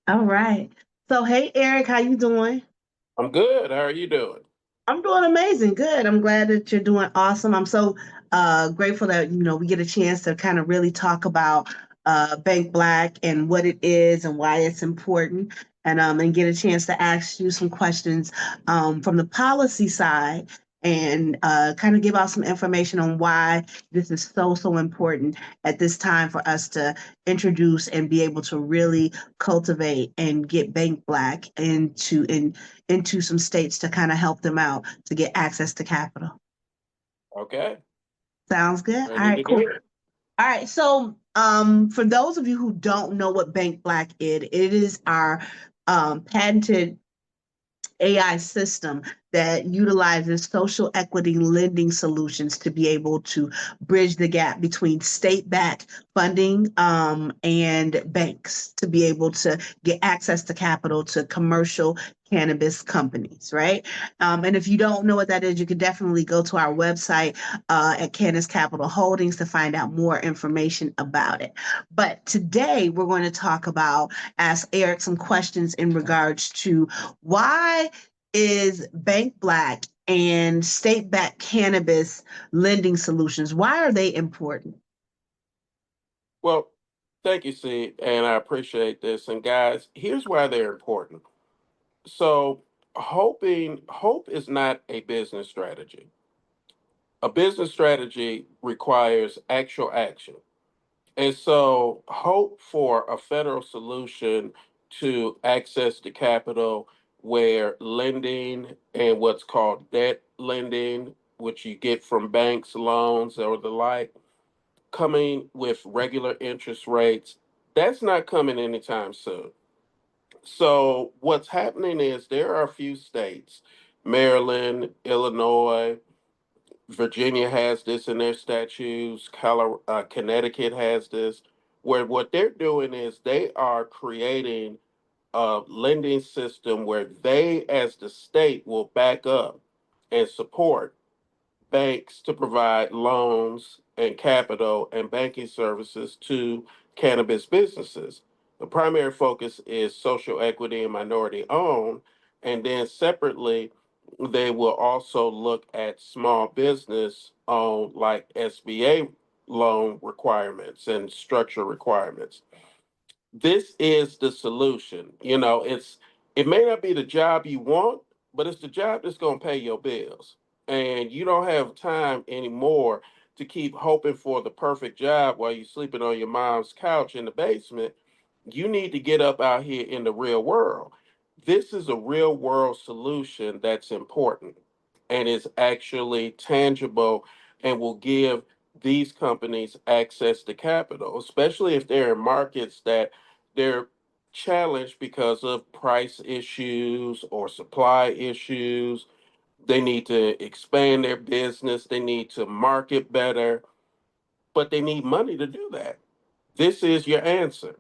All right. So, hey Eric, how you doing? I'm good. How are you doing? I'm doing amazing. Good. I'm glad that you're doing awesome. I'm so grateful that we get a chance to kind of really talk about Bank Black and what it is and why it's important, and get a chance to ask you some questions from the policy side and kind of give out some information on why this is so important at this time for us to introduce and be able to really cultivate and get Bank Black into some states to kind of help them out to get access to capital. Okay. Sounds good. All Ready right, to cool. do it. All right, so for those of you who don't know what Bank Black is, it is our patented AI system that utilizes social equity lending solutions to be able to bridge the gap between state-backed funding and banks to be able to get access to capital to commercial cannabis companies, right? And if you don't know what that is, you can definitely go to our website at Canis Capital Holdings to find out more information about it. But today we're going to talk about, ask Eric some questions in regards to why is Bank Black and state-backed cannabis lending solutions, why are they important? Well, thank you, C, and I appreciate this. And guys, here's why they're important. So, hope is not a business strategy. A business strategy requires actual action. And so, hope for a federal solution to access the capital where lending and what's called debt lending, which you get from banks, loans, or the like, coming with regular interest rates, that's not coming anytime soon. So, what's happening is there are a few states, Maryland, Illinois, Virginia has this in their statutes. Connecticut has this, where what they're doing is they are creating a lending system where they, as the state, will back up and support banks to provide loans and capital and banking services to cannabis businesses. The primary focus is social equity and minority owned, and then separately, they will also look at small business owned, like SBA loan requirements and structure requirements. This is the solution. It may not be the job you want, but it's the job that's going to pay your bills. And you don't have time anymore to keep hoping for the perfect job while you're sleeping on your mom's couch in the basement. You need to get up out here in the real world. This is a real world solution that's important and is actually tangible and will give these companies access to capital, especially if they're in markets that they're challenged because of price issues or supply issues. They need to expand their business, they need to market better, but they need money to do that. This is your answer.